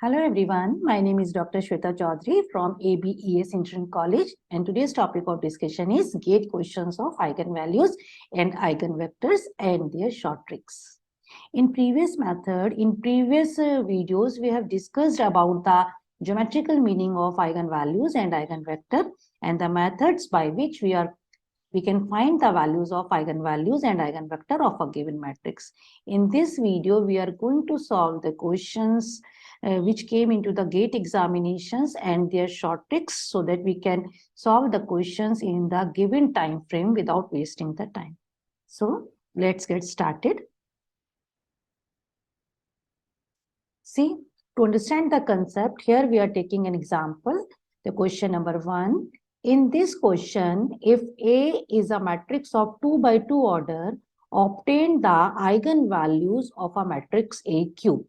Hello everyone, my name is Dr. Shweta Chaudhary from ABES Engineering College, and today's topic of discussion is gate questions of eigenvalues and eigenvectors and their short tricks. In previous videos, we have discussed about the geometrical meaning of eigenvalues and eigenvector and the methods by which we can find the values of eigenvalues and eigenvector of a given matrix. In this video, we are going to solve the questions which came into the gate examinations and their short tricks so that we can solve the questions in the given time frame without wasting the time. So let's get started. See, to understand the concept, here we are taking an example, the question number 1. In this question, if A is a matrix of 2 by 2 order, obtain the eigenvalues of a matrix AQ.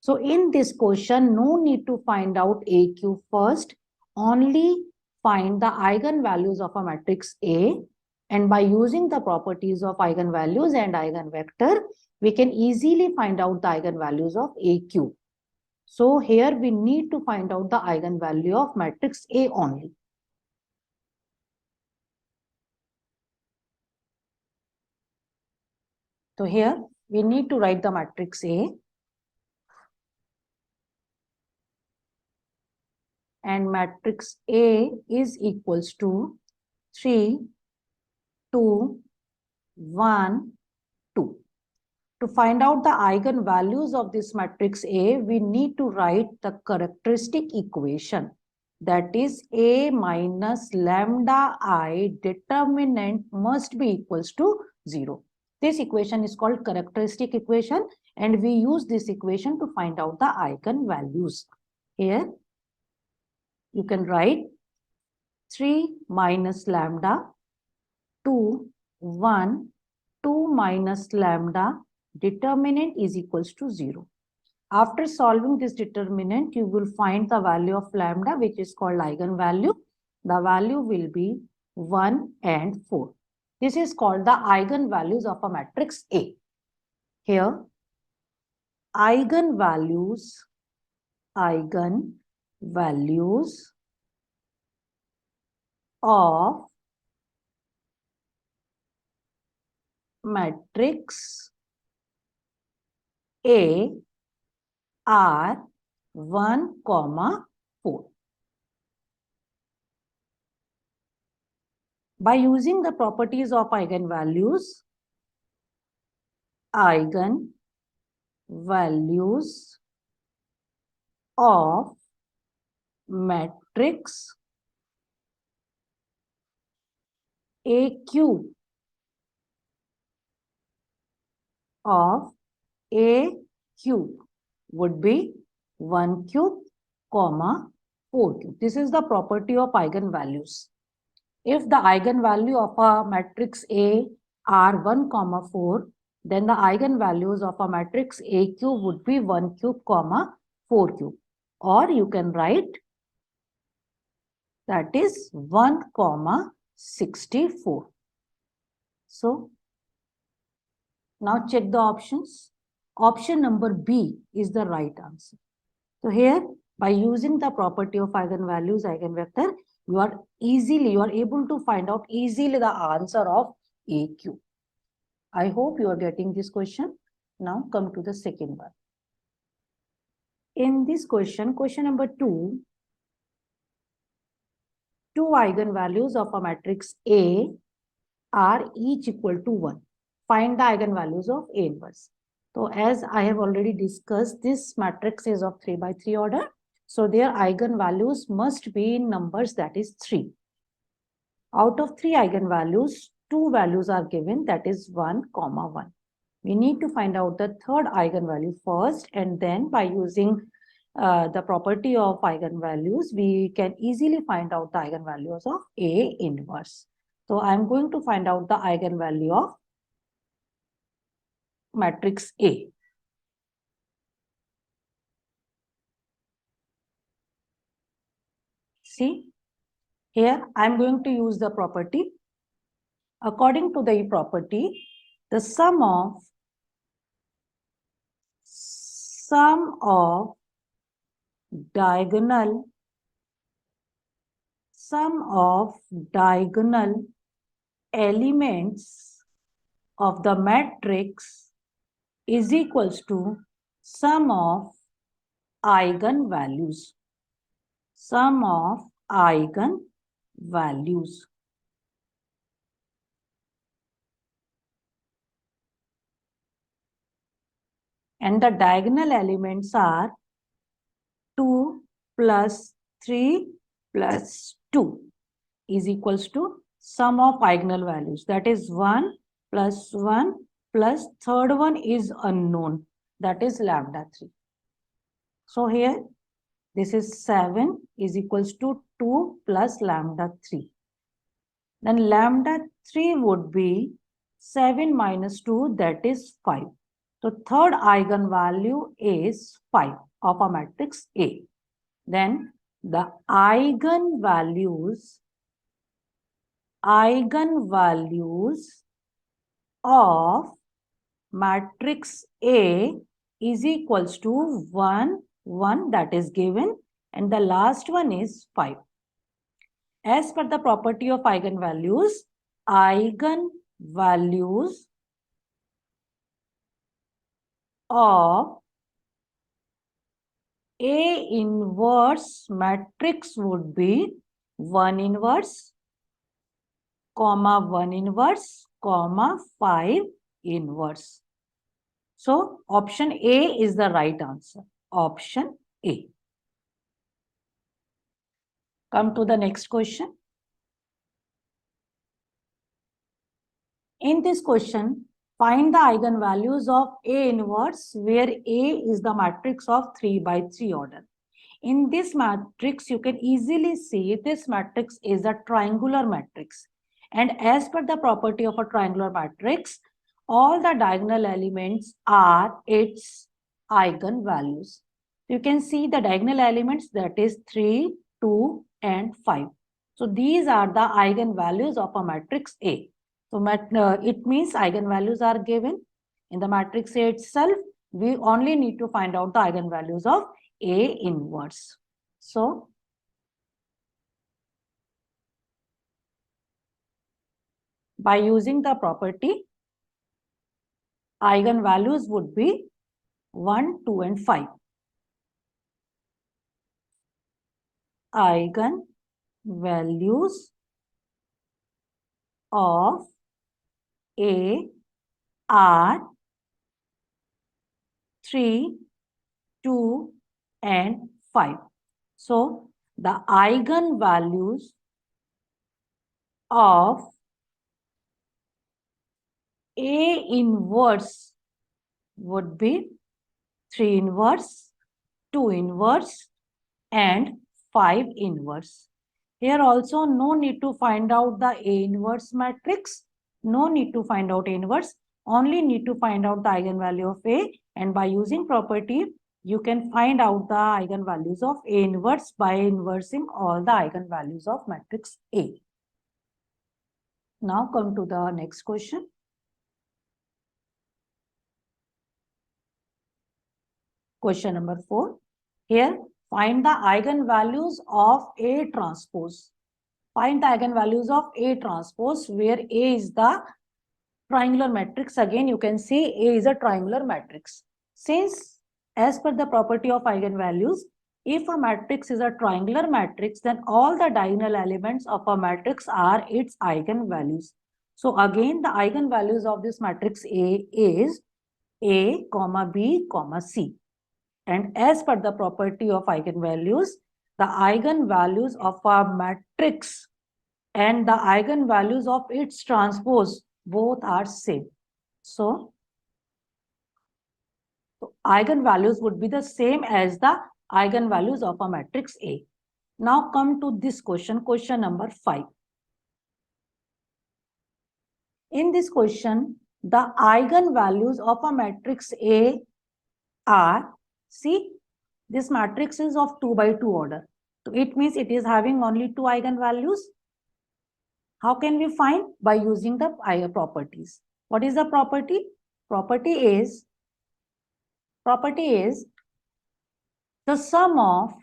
So in this question, no need to find out AQ first, only find the eigenvalues of a matrix A, and by using the properties of eigenvalues and eigenvector, we can easily find out the eigenvalues of AQ. So here we need to find out the eigenvalue of matrix A only. So here we need to write the matrix A. And matrix A is equals to 3, 2, 1, 2. To find out the eigenvalues of this matrix A, we need to write the characteristic equation. That is A minus lambda I determinant must be equals to 0. This equation is called characteristic equation, and we use this equation to find out the eigenvalues. Here, you can write 3 minus lambda, 2, 1, 2 minus lambda, determinant is equals to 0. After solving this determinant, you will find the value of lambda, which is called eigenvalue. The value will be 1 and 4. This is called the eigenvalues of a matrix A. Here, eigenvalues of matrix A are 1, 4. By using the properties of eigenvalues of matrix AQ of A cube would be 1 cube, 4 cube. This is the property of eigenvalues. If the eigenvalue of a matrix A are 1, 4, then the eigenvalues of a matrix A cube would be 1 cube, 4 cube. Or you can write that is 1, 64. So, now check the options. Option number B is the right answer. So here, by using the property of eigenvalues, eigenvector, you are able to find out easily the answer of AQ. I hope you are getting this question. Now come to the second one. In this question number 2, 2 eigenvalues of a matrix A are each equal to 1. Find the eigenvalues of A inverse. So as I have already discussed, this matrix is of 3 by 3 order. So their eigenvalues must be in numbers, that is 3. Out of 3 eigenvalues, 2 values are given, that is 1, 1. We need to find out the third eigenvalue first, and then by using the property of eigenvalues, we can easily find out the eigenvalues of A inverse. So I am going to find out the eigenvalue of matrix A. See, here I am going to use the property. According to the property, the sum of diagonal elements of the matrix is equals to sum of eigenvalues. Sum of eigenvalues. And the diagonal elements are 2 plus 3 plus 2 is equals to sum of eigenvalues. That is 1 plus 1 plus third one is unknown. That is lambda 3. So here this is 7 is equals to 2 plus lambda 3. Then lambda 3 would be 7 minus 2, that is 5. So third eigenvalue is 5 of a matrix A. Then the eigenvalues of matrix A is equals to 1, 1, that is given, and the last one is 5. As per the property of eigenvalues of A inverse matrix would be 1 inverse, comma 1 inverse, comma 5 inverse. So option A is the right answer. Option A. Come to the next question. In this question, find the eigenvalues of A inverse where A is the matrix of 3 by 3 order. In this matrix, you can easily see this matrix is a triangular matrix. And as per the property of a triangular matrix, all the diagonal elements are its eigenvalues. You can see the diagonal elements, that is 3, 2, and 5. So these are the eigenvalues of a matrix A. So it means eigenvalues are given in the matrix A itself. We only need to find out the eigenvalues of A inverse. So by using the property, eigenvalues would be 1, 2, and 5. Eigenvalues of A are 3, 2, and 5. So the eigenvalues of A inverse would be 3 inverse, 2 inverse, and 5 inverse. Here also no need to find out the A inverse matrix. No need to find out A inverse. Only need to find out the eigenvalue of A, and by using property, you can find out the eigenvalues of A inverse by inversing all the eigenvalues of matrix A. Now come to the next question. Question number 4. Here, find the eigenvalues of A transpose. Find the eigenvalues of A transpose where A is the triangular matrix. Again, you can see A is a triangular matrix. Since as per the property of eigenvalues, if a matrix is a triangular matrix, then all the diagonal elements of a matrix are its eigenvalues. So again, the eigenvalues of this matrix A is A, B, C. And as per the property of eigenvalues, the eigenvalues of a matrix and the eigenvalues of its transpose both are same. So eigenvalues would be the same as the eigenvalues of a matrix A. Now come to this question, question number 5. In this question, the eigenvalues of a matrix A are, see, this matrix is of 2 by 2 order. So it means it is having only 2 eigenvalues. How can we find? By using the properties. What is the property? Property is the sum of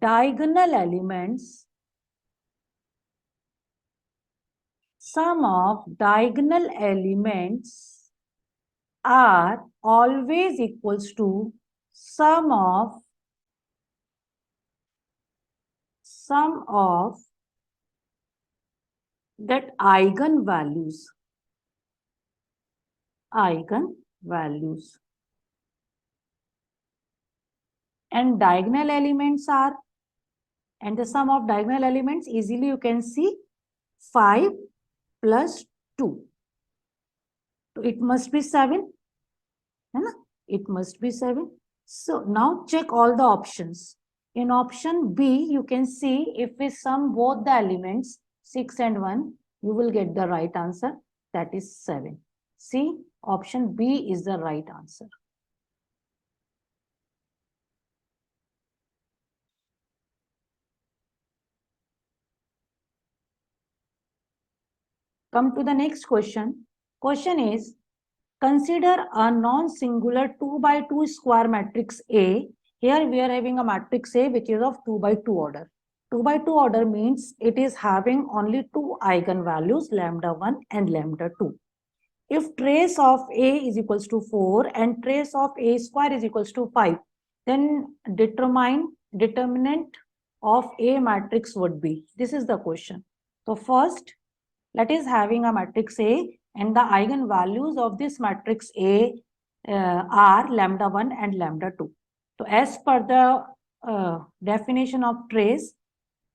diagonal elements are always equals to sum of that eigenvalues. And diagonal elements are, and the sum of diagonal elements, easily you can see 5 plus 2. So it must be 7. It must be 7. So now check all the options. In option B, you can see if we sum both the elements 6 and 1, you will get the right answer, that is 7. See, option B is the right answer. Come to the next question. Question is, consider a non-singular 2 by 2 square matrix A. Here we are having a matrix A which is of 2 by 2 order. 2 by 2 order means it is having only two eigenvalues, lambda 1 and lambda 2. If trace of A is equals to 4 and trace of A square is equals to 5, then determinant of A matrix would be. This is the question. So first, let is having a matrix A and the eigenvalues of this matrix A are lambda 1 and lambda 2. So as per the definition of trace,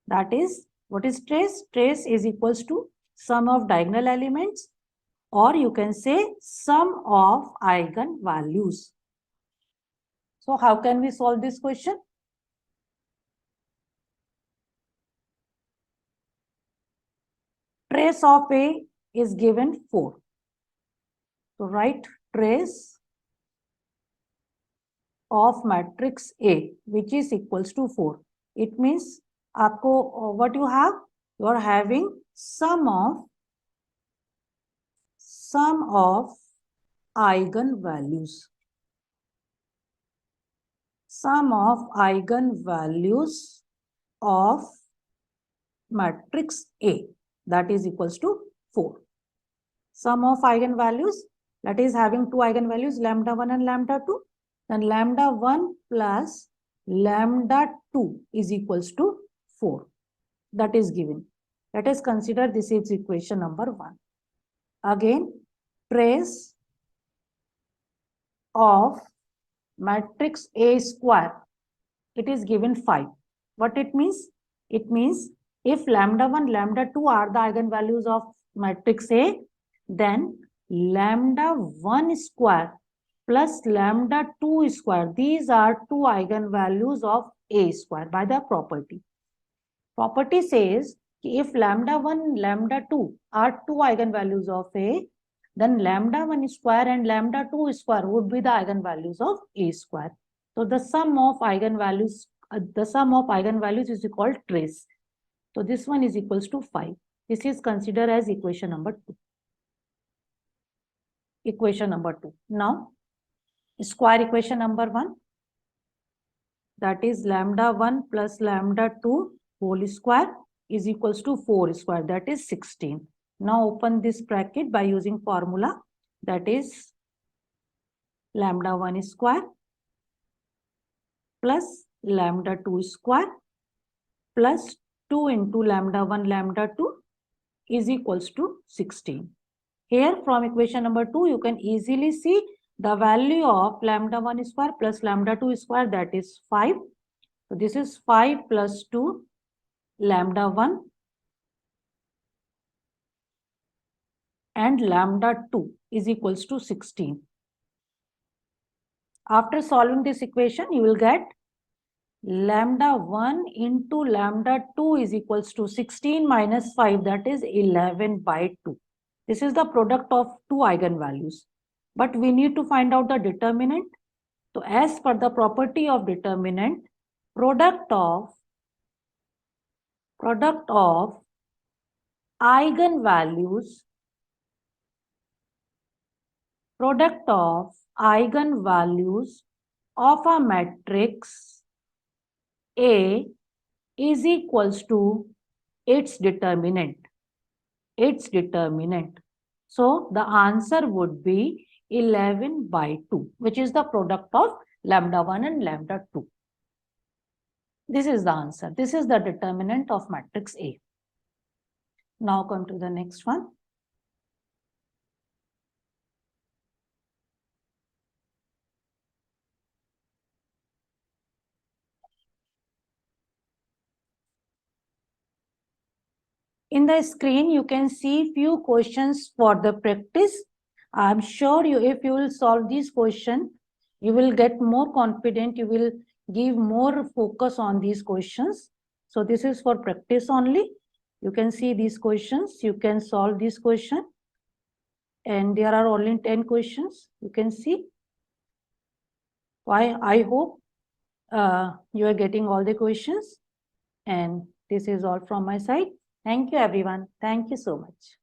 that is, what is trace? Trace is equals to sum of diagonal elements, or you can say sum of eigenvalues. So how can we solve this question? Trace of A is given 4. So write trace of matrix A which is equals to 4. It means आपको what you have? You are having sum of eigenvalues. Sum of eigenvalues of matrix A, that is equals to 4. Sum of eigenvalues, that is having two eigenvalues, lambda 1 and lambda 2. Then lambda 1 plus lambda 2 is equals to 4. That is given. Let us consider this is equation number 1. Again, trace of matrix A square, it is given 5. What it means? It means if lambda 1, lambda 2 are the eigenvalues of matrix A, then lambda 1 square plus lambda 2 square, these are two eigenvalues of A square by the property. Property says if lambda 1, lambda 2 are two eigenvalues of A, then lambda 1 square and lambda 2 square would be the eigenvalues of A square. So the sum of eigenvalues is called trace. So this one is equals to 5. This is considered as equation number 2. Equation number 2. Now, square equation number 1, that is lambda 1 plus lambda 2 whole square is equals to 4 square, that is 16. Now open this bracket by using formula, that is lambda 1 square plus lambda 2 square plus 2 into lambda 1 lambda 2 is equals to 16. Here from equation number 2, you can easily see the value of lambda 1 square plus lambda 2 square, that is 5. So this is 5 plus 2 lambda 1 and lambda 2 is equals to 16. After solving this equation, you will get lambda 1 into lambda 2 is equals to 16 minus 5, that is 11 by 2. This is the product of two eigenvalues. But we need to find out the determinant. So as per the property of determinant, product of eigenvalues product of eigenvalues of a matrix A is equals to its determinant. Its determinant. So the answer would be 11 by 2, which is the product of lambda 1 and lambda 2. This is the answer. This is the determinant of matrix A. Now come to the next one. In the screen, you can see few questions for the practice. I'm sure if you will solve these questions, you will get more confident. You will give more focus on these questions. So this is for practice only. You can see these questions. You can solve this question. And there are only 10 questions. You can see. I hope you are getting all the questions. And this is all from my side. Thank you, everyone. Thank you so much.